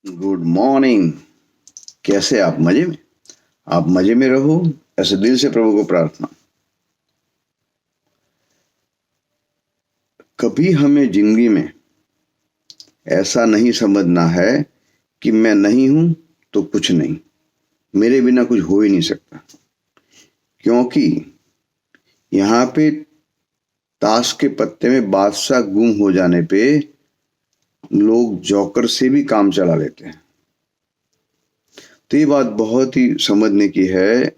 Good morning. कैसे आप मजे में? आप मजे में रहो, ऐसे दिल से प्रभु को प्रार्थना। कभी हमें जिंदगी में ऐसा नहीं समझना है कि मैं नहीं हूं तो कुछ नहीं, मेरे बिना कुछ हो ही नहीं सकता। क्योंकि यहाँ पे ताश के पत्ते में बादशाह गुम हो जाने पे लोग जॉकर से भी काम चला लेते हैं। तो ये बात बहुत ही समझने की है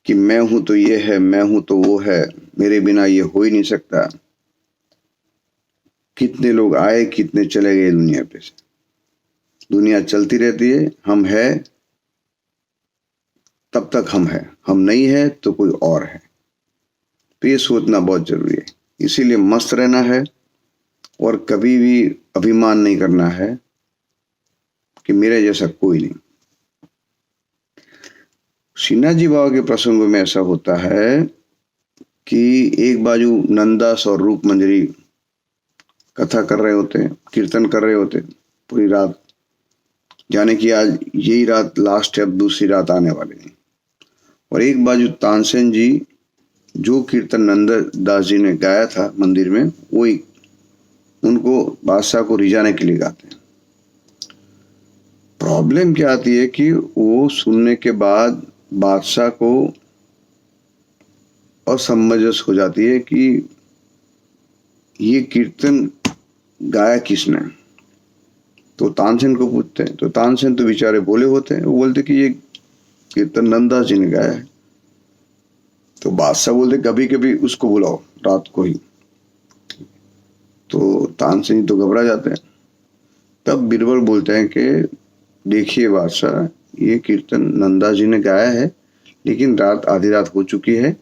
कि मैं हूं तो ये है, मैं हूं तो वो है, मेरे बिना ये हो ही नहीं सकता। कितने लोग आए, कितने चले गए दुनिया पे से। दुनिया चलती रहती है, हम है तब तक हम है, हम नहीं है तो कोई और है। तो ये सोचना बहुत जरूरी है। इसीलिए मस्त रहना है और कभी भी अभिमान नहीं करना है कि मेरे जैसा कोई नहीं। सिन्हा जी बाबा के प्रसंगों में ऐसा होता है कि एक बाजू नंदास और रूप मंजरी कथा कर रहे होते हैं, कीर्तन कर रहे होते हैं पूरी रात, जाने कि आज यही रात लास्ट है, अब दूसरी रात आने वाली है। और एक बाजू तानसेन जी जो कीर्तन नंददास जी ने गाया था मंदिर में, वो उनको बादशाह को रिझाने के लिए गाते हैं। प्रॉब्लम क्या आती है कि वो सुनने के बाद बादशाह को असमंजस हो जाती है कि ये कीर्तन गाया किसने। तो तानसेन को पूछते हैं, तो तानसेन तो बेचारे बोले होते हैं, वो बोलते कि ये कीर्तन नंददास जी ने गाया है। तो बादशाह बोलते कभी कभी उसको बुलाओ रात को ही। तो तानसेन जी तो घबरा जाते हैं। तब बीरबल बोलते हैं कि देखिए बादशाह, ये कीर्तन नंददास जी ने गाया है, लेकिन रात आधी रात हो चुकी है।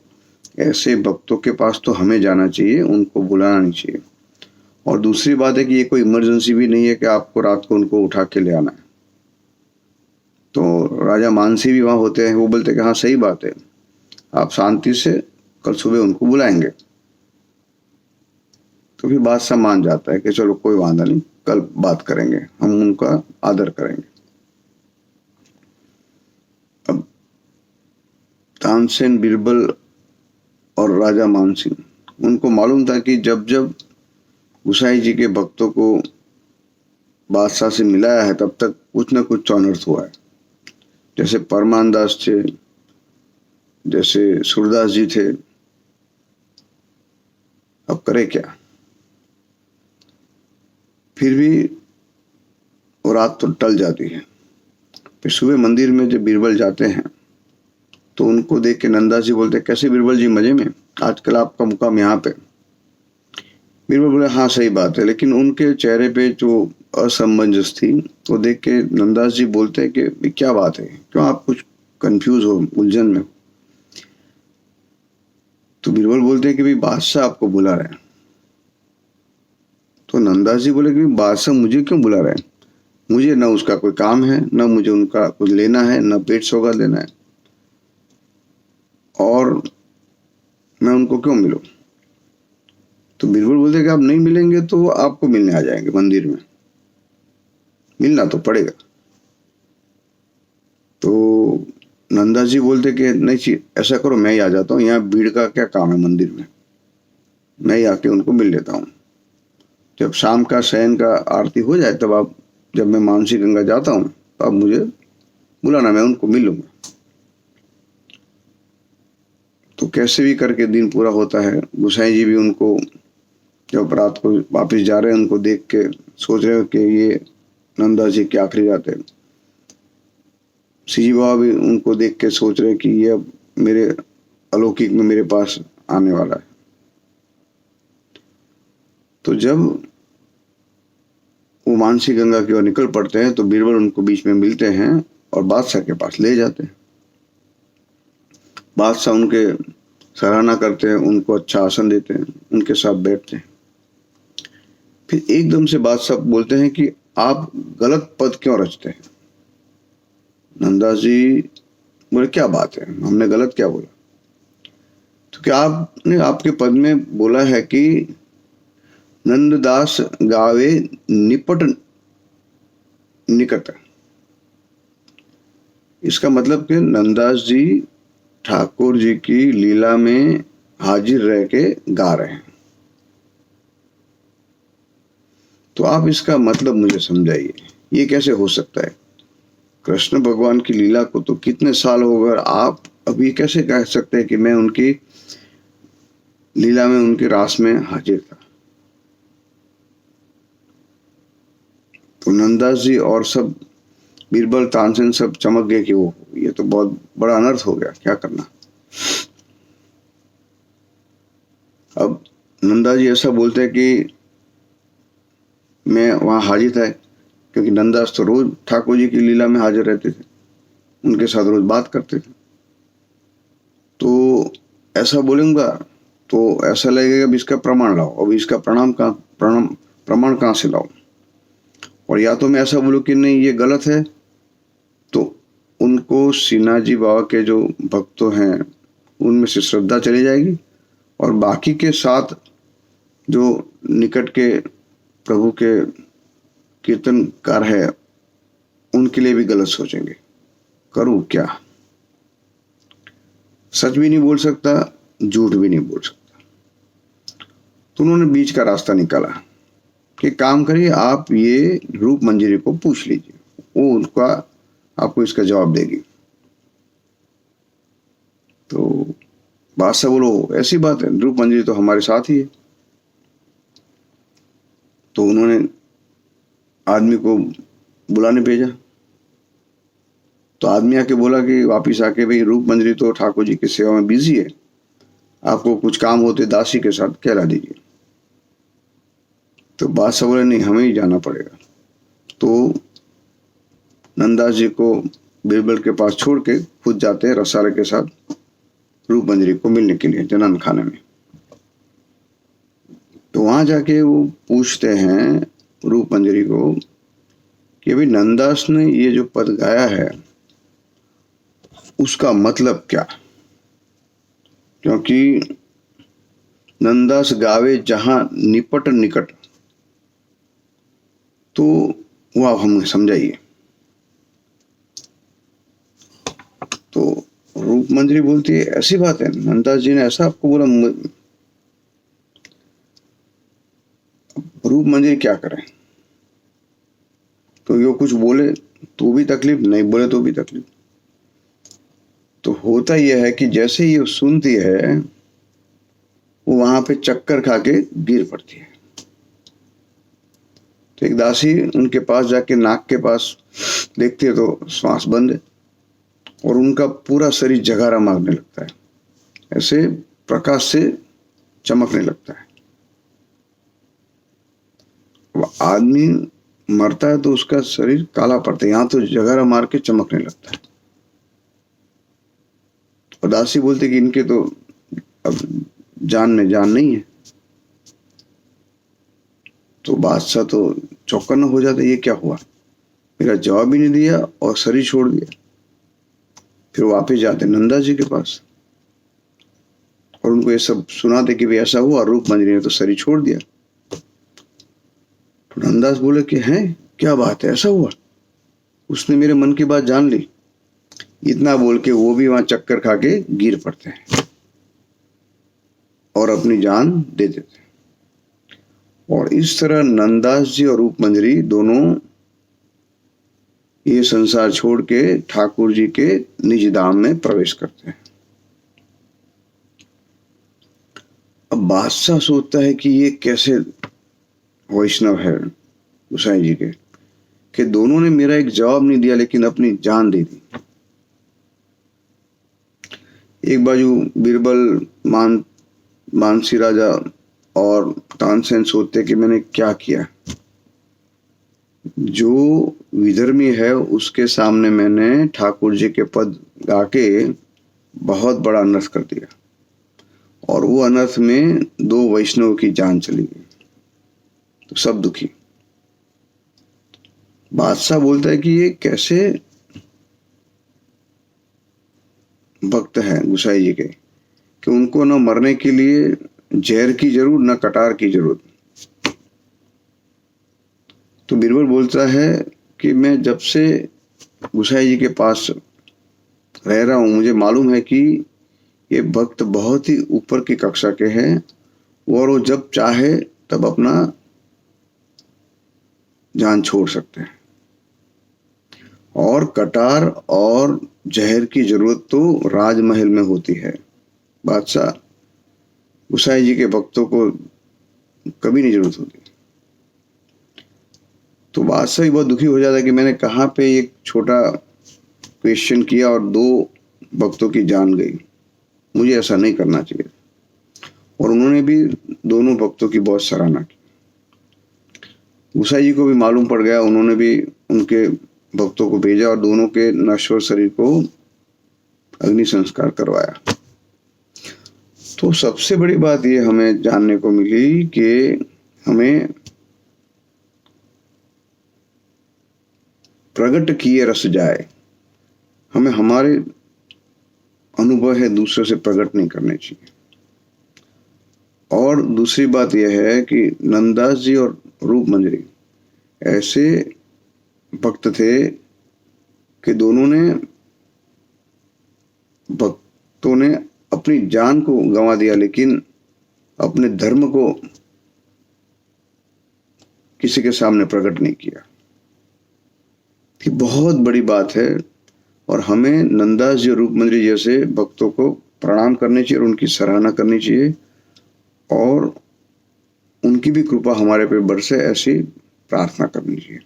ऐसे भक्तों के पास तो हमें जाना चाहिए, उनको बुलाना नहीं चाहिए। और दूसरी बात है कि ये कोई इमरजेंसी भी नहीं है कि आपको रात को उनको उठा के ले आना है। तो राजा मानसी भी वहां होते हैं, वो बोलते हैं कि हाँ सही बात है, आप शांति से कल सुबह उनको बुलाएंगे। तो फिर बादशाह मान जाता है कि चलो कोई वादा नहीं, कल बात करेंगे, हम उनका आदर करेंगे। अब तानसेन, बीरबल और राजा मानसिंह, उनको मालूम था कि जब जब गुसाई जी के भक्तों को बादशाह से मिलाया है तब तक कुछ न कुछ अनर्थ हुआ है। जैसे परमान दास थे, जैसे सूरदास जी थे। अब करे क्या? फिर भी वो रात तो टल जाती है। फिर सुबह मंदिर में जब बीरबल जाते हैं तो उनको देख के नंदास जी बोलते, कैसे बीरबल जी, मजे में? आजकल आपका मुकाम यहाँ पे। बीरबल बोले हाँ सही बात है, लेकिन उनके चेहरे पे जो असमंजस थी वो देख के नंदास जी बोलते हैं कि क्या बात है, क्यों आप कुछ कंफ्यूज हो, उलझन में? तो बीरबल बोलते हैं कि भाई बादशाह आपको बुला रहे हैं। तो नंदास जी बोले कि बादशाह मुझे क्यों बुला रहे हैं? मुझे ना उसका कोई काम है, ना मुझे उनका कुछ लेना है, ना पेट सौगात देना है, और मैं उनको क्यों मिलूं? तो बीरबल बोलते कि आप नहीं मिलेंगे तो आपको मिलने आ जाएंगे मंदिर में, मिलना तो पड़ेगा। तो नंदा जी बोलते कि नहीं चाहिए, ऐसा करो मैं ही आ जाता हूँ, यहाँ भीड़ का क्या काम है मंदिर में, मैं ही आके उनको मिल लेता हूँ। जब शाम का शयन का आरती हो जाए तब आप, जब मैं मानसी गंगा जाता हूँ तो आप मुझे बुलाना, मैं उनको मिल लूंगा। तो कैसे भी करके दिन पूरा होता है। गुसाई जी भी उनको जब रात को वापिस जा रहे हैं, उनको देख के सोच रहे हो कि ये नंदा जी की आखिरी रात है। सीजी बाबा भी उनको देख के सोच रहे कि ये अब मेरे अलौकिक में मेरे पास आने वाला है। तो जब वो मानसी गंगा की ओर निकल पड़ते हैं तो बीरबल उनको बीच में मिलते हैं और बादशाह के पास ले जाते हैं। बादशाह उनके सराहना करते हैं, उनको अच्छा आसन देते हैं, उनके साथ बैठते हैं। फिर एकदम से बादशाह बोलते हैं कि आप गलत पद क्यों रचते हैं? नंदास जी बोले क्या बात है, हमने गलत क्या बोला? तो क्या आपने आपके पद में बोला है कि नंददास गावे निपट निकट। इसका मतलब कि नंददास जी ठाकुर जी की लीला में हाजिर रह के गा रहे हैं। तो आप इसका मतलब मुझे समझाइए, ये कैसे हो सकता है? कृष्ण भगवान की लीला को तो कितने साल हो गए, आप अभी कैसे कह सकते हैं कि मैं उनकी लीला में, उनके रास में हाजिर था? तो नंददास जी और सब बीरबल तानसेन सब चमक गए कि वो ये तो बहुत बड़ा अनर्थ हो गया, क्या करना। अब नंदा जी ऐसा बोलते हैं कि मैं वहां हाजिर था, क्योंकि नंददास तो रोज ठाकुर जी की लीला में हाजिर रहते थे, उनके साथ रोज बात करते थे। तो ऐसा बोलूंगा तो ऐसा लगेगा अब इसका प्रमाण लाओ, अब इसका प्रमाण कहाँ से लाओ? और या तो मैं ऐसा बोलूं कि नहीं ये गलत है, तो उनको सिन्हा जी बाबा के जो भक्त हैं उनमें से श्रद्धा चली जाएगी, और बाकी के साथ जो निकट के प्रभु के कीर्तनकार है उनके लिए भी गलत सोचेंगे। करूं क्या? सच भी नहीं बोल सकता, झूठ भी नहीं बोल सकता। तो उन्होंने बीच का रास्ता निकाला कि काम करिए, आप ये रूप मंजरी को पूछ लीजिए, वो उनका आपको इसका जवाब देगी। तो बादशाह बोलो ऐसी बात है, रूप मंजरी तो हमारे साथ ही है। तो उन्होंने आदमी को बुलाने भेजा। तो आदमी आके बोला कि वापिस आके, भाई रूप मंजरी तो ठाकुर जी की सेवा में बिजी है, आपको कुछ काम होते दासी के साथ कहला दीजिए। तो बादशाह बोले नहीं, हमें ही जाना पड़ेगा। तो नंददास जी को बीरबल के पास छोड़ के खुद जाते हैं रसाले के साथ रूप मंजरी को मिलने के लिए जनान खाने में। तो वहां जाके वो पूछते हैं रूप मंजरी को कि भाई नंददास ने ये जो पद गाया है उसका मतलब क्या? क्योंकि नंददास गावे जहां निपट निकट, तो वो आप हमें समझाइए। तो रूप मंजरी बोलती है ऐसी बात है, नंददास जी ने ऐसा आपको बोला? रूप मंजरी क्या करे? तो यो कुछ बोले तो भी तकलीफ, नहीं बोले तो भी तकलीफ। तो होता यह है कि जैसे ये सुनती है वो वहां पे चक्कर खा के गिर पड़ती है। तो एक दासी उनके पास जाके नाक के पास देखती है तो श्वास बंद है, और उनका पूरा शरीर जगारा मारने लगता है, ऐसे प्रकाश से चमकने लगता है। वो आदमी मरता है तो उसका शरीर काला पड़ता है, यहां तो जगारा मार के चमकने लगता है। और दासी बोलती कि इनके तो अब जान में जान नहीं है। तो बादशाह तो चौकन्ना हो जाता, ये क्या हुआ? मेरा जवाब भी नहीं दिया और शरीर छोड़ दिया। फिर वापस जाते नंदा जी के पास और उनको ये सब सुनाते कि भाई ऐसा हुआ, रूप मंजरी ने तो शरीर छोड़ दिया। तो नंदास बोले कि हैं क्या बात है, ऐसा हुआ? उसने मेरे मन की बात जान ली। इतना बोल के वो भी वहां चक्कर खा के गिर पड़ते हैं और अपनी जान दे देते हैं। और इस तरह नंदास जी और रूप मंजरी दोनों ये संसार छोड़ के ठाकुर जी के निज धाम में प्रवेश करते हैं। अब बादशाह सोचता है कि ये कैसे वैष्णव है गोसाई जी के, कि दोनों ने मेरा एक जवाब नहीं दिया लेकिन अपनी जान दे दी। एक बाजू बीरबल, मानसी राजा और तानसेन सोचते कि मैंने क्या किया, जो विधर्मी है उसके सामने मैंने ठाकुर जी के पद गा के बहुत बड़ा अनर्थ कर दिया, और वो अनर्थ में दो वैष्णव की जान चली गई। तो सब दुखी। बादशाह बोलता है कि ये कैसे भक्त हैं गुसाई जी के, कि उनको न मरने के लिए जहर की जरूरत, न कटार की जरूरत। तो बीरबल बोलता है कि मैं जब से गुसाई जी के पास रह रहा हूँ, मुझे मालूम है कि ये भक्त बहुत ही ऊपर की कक्षा के हैं और वो जब चाहे तब अपना जान छोड़ सकते हैं। और कटार और जहर की जरूरत तो राजमहल में होती है, बादशाह गुसाई जी के भक्तों को कभी नहीं जरूरत होती। तो बादशाह भी बहुत दुखी हो जाता है कि मैंने कहाँ पे एक छोटा क्वेश्चन किया और 2 भक्तों की जान गई, मुझे ऐसा नहीं करना चाहिए। और उन्होंने भी दोनों भक्तों की बहुत सराहना की। गुसाई जी को भी मालूम पड़ गया, उन्होंने भी उनके भक्तों को भेजा और दोनों के नश्वर शरीर को अग्नि संस्कार करवाया। तो सबसे बड़ी बात ये हमें जानने को मिली कि हमें प्रकट किए रस जाए, हमें हमारे अनुभव है दूसरे से प्रकट नहीं करने चाहिए। और दूसरी बात यह है कि नंददास जी और रूपमंजरी ऐसे भक्त थे कि भक्तों ने अपनी जान को गंवा दिया लेकिन अपने धर्म को किसी के सामने प्रकट नहीं किया। ये बहुत बड़ी बात है और हमें नंददास जी और रूपमंजरी जैसे भक्तों को प्रणाम करने चाहिए और उनकी सराहना करनी चाहिए और उनकी भी कृपा हमारे पे बरसे, ऐसी प्रार्थना करनी चाहिए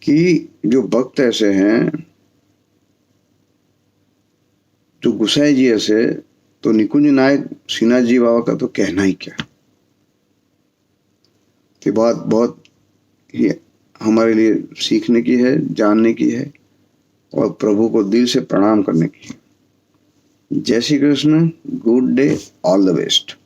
कि जो भक्त ऐसे हैं, जो गुसाई जी ऐसे, तो निकुंज नायक श्रीनाथ जी बाबा का तो कहना ही क्या। ये बात बहुत ही हमारे लिए सीखने की है, जानने की है और प्रभु को दिल से प्रणाम करने की है। जय Shri Krishna, good day, all the best.